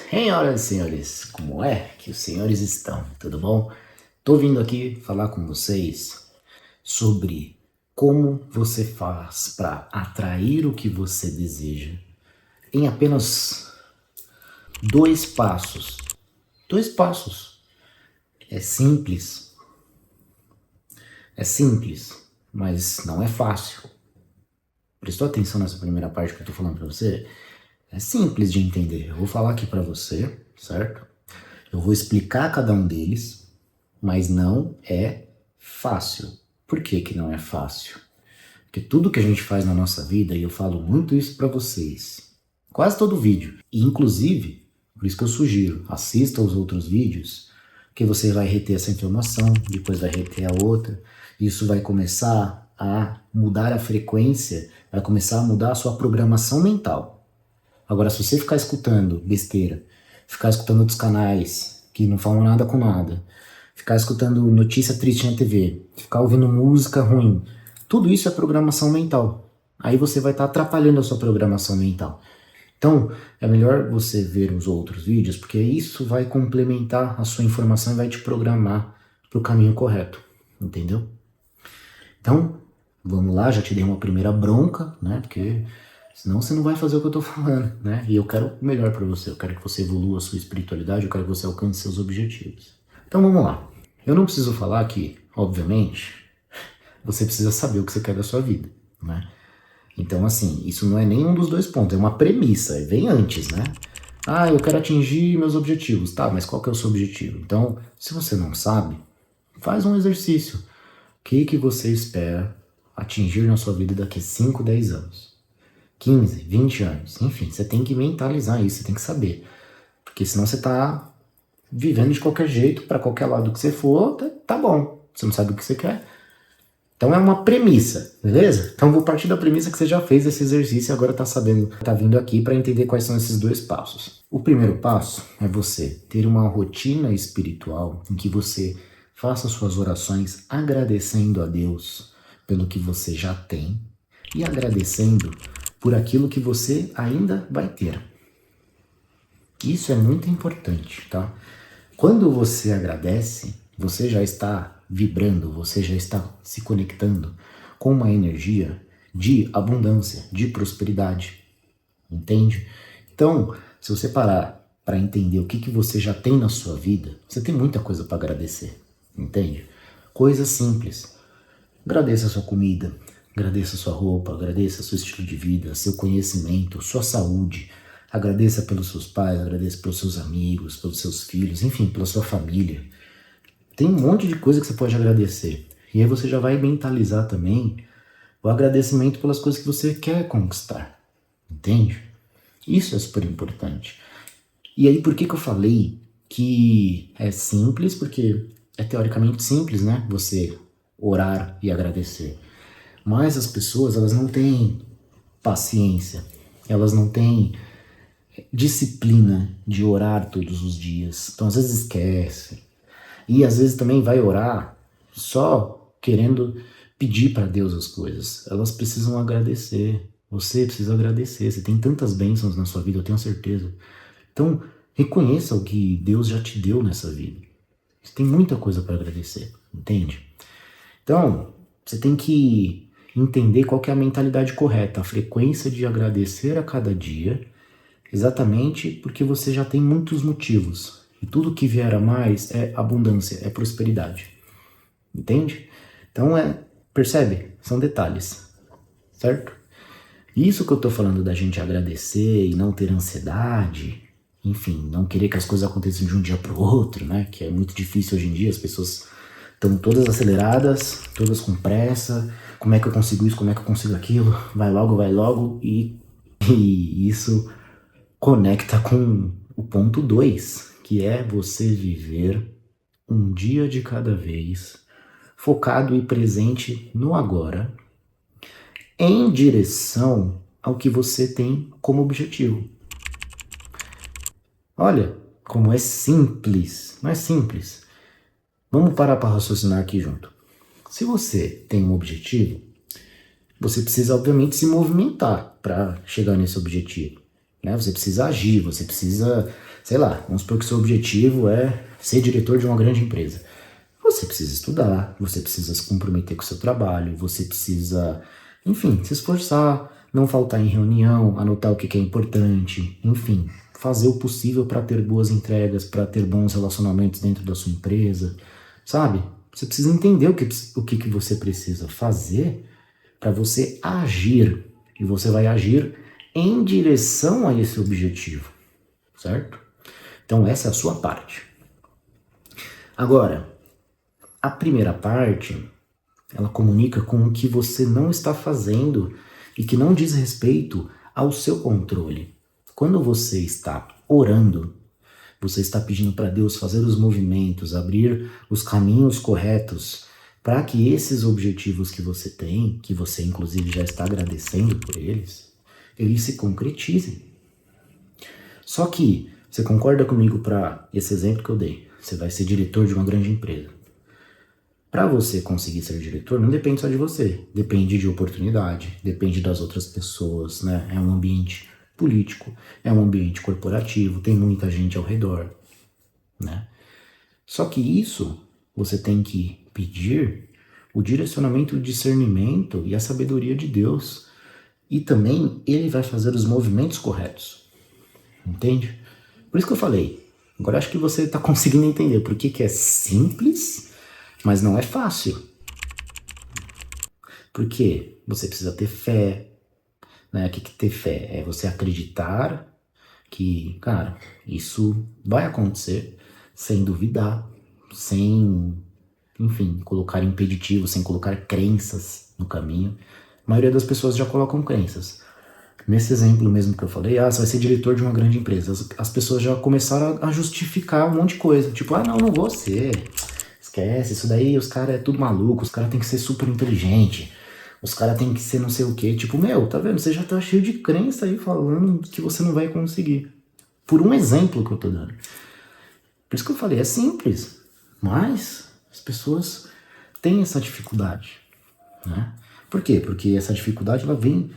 Senhoras e senhores, como é que os senhores estão? Tudo bom? Tô vindo aqui falar com vocês sobre como você faz para atrair o que você deseja em apenas dois passos. Dois passos. É simples, mas não é fácil. Prestou atenção nessa primeira parte que eu tô falando para você? É simples de entender. Eu vou falar aqui para você, certo? Eu vou explicar cada um deles, mas não é fácil. Por que que não é fácil? Porque tudo que a gente faz na nossa vida, e eu falo muito isso para vocês, quase todo vídeo, e inclusive, por isso que eu sugiro, assista os outros vídeos, que você vai reter essa informação, depois vai reter a outra, isso vai começar a mudar a frequência, vai começar a mudar a sua programação mental. Agora, se você ficar escutando besteira, ficar escutando outros canais que não falam nada com nada, ficar escutando notícia triste na TV, ficar ouvindo música ruim, tudo isso é programação mental. Aí você vai estar atrapalhando a sua programação mental. Então, é melhor você ver os outros vídeos, porque isso vai complementar a sua informação e vai te programar para o caminho correto, entendeu? Então, vamos lá, já te dei uma primeira bronca, né? Porque senão você não vai fazer o que eu tô falando, né? E eu quero o melhor para você, eu quero que você evolua a sua espiritualidade, eu quero que você alcance seus objetivos. Então vamos lá. Eu não preciso falar que, obviamente, você precisa saber o que você quer da sua vida, né? Então, assim, isso não é nenhum dos dois pontos, é uma premissa, vem antes, né? Ah, eu quero atingir meus objetivos. Tá, mas qual que é o seu objetivo? Então, se você não sabe, faz um exercício. O que você espera atingir na sua vida daqui a 5, 10 anos? 15, 20 anos, enfim, você tem que mentalizar isso, você tem que saber. Porque senão você tá vivendo de qualquer jeito, para qualquer lado que você for, tá bom. Você não sabe o que você quer. Então é uma premissa, beleza? Então vou partir da premissa que você já fez esse exercício e agora tá sabendo, tá vindo aqui para entender quais são esses dois passos. O primeiro passo é você ter uma rotina espiritual em que você faça suas orações agradecendo a Deus pelo que você já tem e agradecendo por aquilo que você ainda vai ter. Isso é muito importante, tá? Quando você agradece, você já está vibrando, você já está se conectando com uma energia de abundância, de prosperidade, entende? Então, se você parar para entender o que você já tem na sua vida, você tem muita coisa para agradecer, entende? Coisas simples. Agradeça a sua comida, agradeça a sua roupa, agradeça o seu estilo de vida, seu conhecimento, sua saúde. Agradeça pelos seus pais, agradeça pelos seus amigos, pelos seus filhos, enfim, pela sua família. Tem um monte de coisa que você pode agradecer. E aí você já vai mentalizar também o agradecimento pelas coisas que você quer conquistar. Entende? Isso é super importante. E aí por que eu falei que é simples? Porque é teoricamente simples, né? Você orar e agradecer. Mas as pessoas, elas não têm paciência. Elas não têm disciplina de orar todos os dias. Então às vezes esquece. E às vezes também vai orar só querendo pedir para Deus as coisas. Elas precisam agradecer. Você precisa agradecer. Você tem tantas bênçãos na sua vida, eu tenho certeza. Então, reconheça o que Deus já te deu nessa vida. Você tem muita coisa para agradecer, entende? Então, você tem que entender qual que é a mentalidade correta, a frequência de agradecer a cada dia, exatamente porque você já tem muitos motivos. E tudo que vier a mais é abundância, é prosperidade. Entende? Então percebe? São detalhes, certo? Isso que eu tô falando da gente agradecer e não ter ansiedade, enfim, não querer que as coisas aconteçam de um dia pro outro, né? Que é muito difícil hoje em dia, as pessoas estão todas aceleradas, todas com pressa. Como é que eu consigo isso? Como é que eu consigo aquilo? Vai logo e isso conecta com o ponto 2, que é você viver um dia de cada vez, focado e presente no agora, em direção ao que você tem como objetivo. Olha como é simples, não é simples. Vamos parar para raciocinar aqui junto. Se você tem um objetivo, você precisa obviamente se movimentar para chegar nesse objetivo, né? Você precisa agir, você precisa sei lá, vamos supor que seu objetivo é ser diretor de uma grande empresa. Você precisa estudar, você precisa se comprometer com o seu trabalho, você precisa, enfim, se esforçar, não faltar em reunião, anotar o que é importante, enfim, fazer o possível para ter boas entregas, para ter bons relacionamentos dentro da sua empresa, sabe? Você precisa entender o que você precisa fazer para você agir, e você vai agir em direção a esse objetivo, certo? Então essa é a sua parte. Agora, a primeira parte, ela comunica com o que você não está fazendo e que não diz respeito ao seu controle. Quando você está orando, você está pedindo para Deus fazer os movimentos, abrir os caminhos corretos para que esses objetivos que você tem, que você inclusive já está agradecendo por eles se concretizem. Só que, você concorda comigo para esse exemplo que eu dei? Você vai ser diretor de uma grande empresa. Para você conseguir ser diretor, não depende só de você. Depende de oportunidade, depende das outras pessoas, né? É um ambiente político, é um ambiente corporativo, tem muita gente ao redor, né? Só que isso, você tem que pedir o direcionamento, o discernimento e a sabedoria de Deus. E também Ele vai fazer os movimentos corretos. Entende? Por isso que eu falei. Agora acho que você está conseguindo entender por que é simples, mas não é fácil. Porque você precisa ter fé. Né? O que ter fé? É você acreditar que, cara, isso vai acontecer sem duvidar, sem, enfim, colocar impeditivos, sem colocar crenças no caminho. A maioria das pessoas já colocam crenças. Nesse exemplo mesmo que eu falei, você vai ser diretor de uma grande empresa. As pessoas já começaram a justificar um monte de coisa. Tipo, não vou ser. Esquece, isso daí, os caras é tudo maluco, os caras tem que ser super inteligente, os caras tem que ser não sei o quê. Tipo, tá vendo? Você já tá cheio de crença aí falando que você não vai conseguir. Por um exemplo que eu tô dando. Por isso que eu falei, é simples, mas as pessoas têm essa dificuldade, né? Por quê? Porque essa dificuldade, ela vem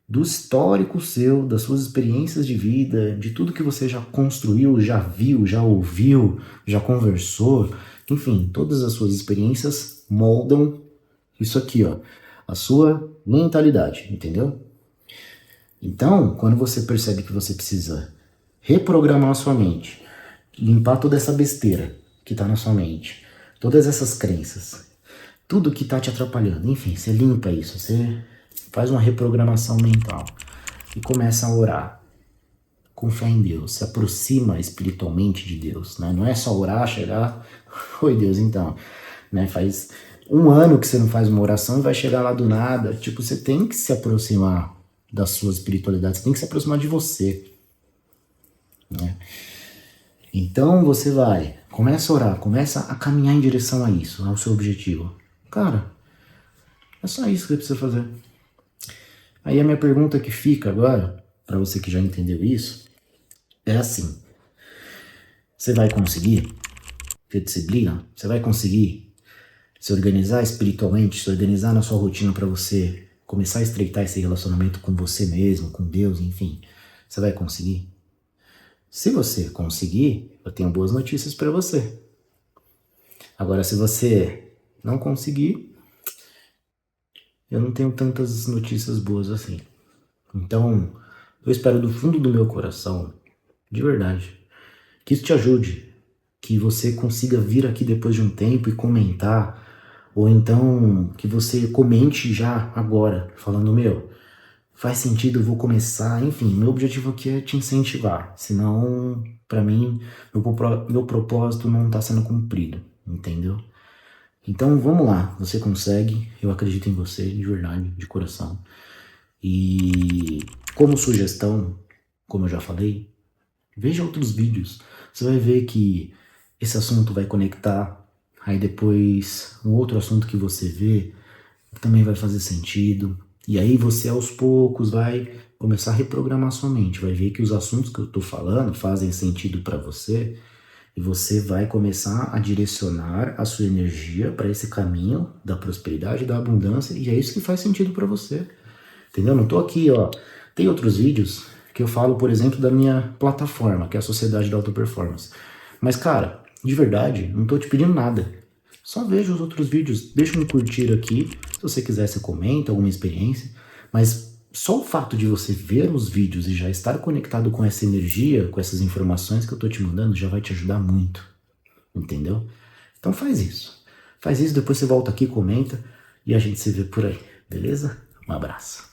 do histórico seu, das suas experiências de vida, de tudo que você já construiu, já viu, já ouviu, já conversou, enfim, todas as suas experiências moldam isso aqui, ó, a sua mentalidade, entendeu? Então, quando você percebe que você precisa reprogramar a sua mente, limpar toda essa besteira que tá na sua mente, todas essas crenças, tudo que tá te atrapalhando, enfim, você limpa isso, você faz uma reprogramação mental e começa a orar com fé em Deus, se aproxima espiritualmente de Deus, né? Não é só orar, chegar, oi Deus, então, né? Faz um ano que você não faz uma oração e vai chegar lá do nada. Tipo, você tem que se aproximar da sua espiritualidade, você tem que se aproximar de você, né? Então você começa a orar, começa a caminhar em direção a isso, ao seu objetivo. Cara, é só isso que você precisa fazer. Aí a minha pergunta que fica agora, para você que já entendeu isso, é assim: você vai conseguir ter disciplina? Você vai conseguir se organizar espiritualmente, se organizar na sua rotina para você começar a estreitar esse relacionamento com você mesmo, com Deus, enfim? Você vai conseguir? Se você conseguir, eu tenho boas notícias para você. Agora, se você não conseguir, eu não tenho tantas notícias boas assim. Então, eu espero do fundo do meu coração, de verdade, que isso te ajude, que você consiga vir aqui depois de um tempo e comentar, ou então que você comente já agora, falando, faz sentido, eu vou começar, enfim, meu objetivo aqui é te incentivar, senão, pra mim, meu propósito não tá sendo cumprido, entendeu? Então vamos lá, você consegue, eu acredito em você, de verdade, de coração. E como sugestão, como eu já falei, veja outros vídeos. Você vai ver que esse assunto vai conectar. Aí depois, um outro assunto que você vê também vai fazer sentido. E aí você, aos poucos, vai começar a reprogramar sua mente. Vai ver que os assuntos que eu tô falando fazem sentido para você. E você vai começar a direcionar a sua energia para esse caminho da prosperidade, da abundância. E é isso que faz sentido para você. Entendeu? Não tô aqui, ó. Tem outros vídeos que eu falo, por exemplo, da minha plataforma, que é a Sociedade da Alta Performance. Mas, cara, de verdade, não tô te pedindo nada. Só veja os outros vídeos, deixa um curtir aqui. Se você quiser, você comenta alguma experiência. Mas só o fato de você ver os vídeos e já estar conectado com essa energia, com essas informações que eu tô te mandando, já vai te ajudar muito. Entendeu? Então faz isso. Faz isso, depois você volta aqui, comenta e a gente se vê por aí. Beleza? Um abraço.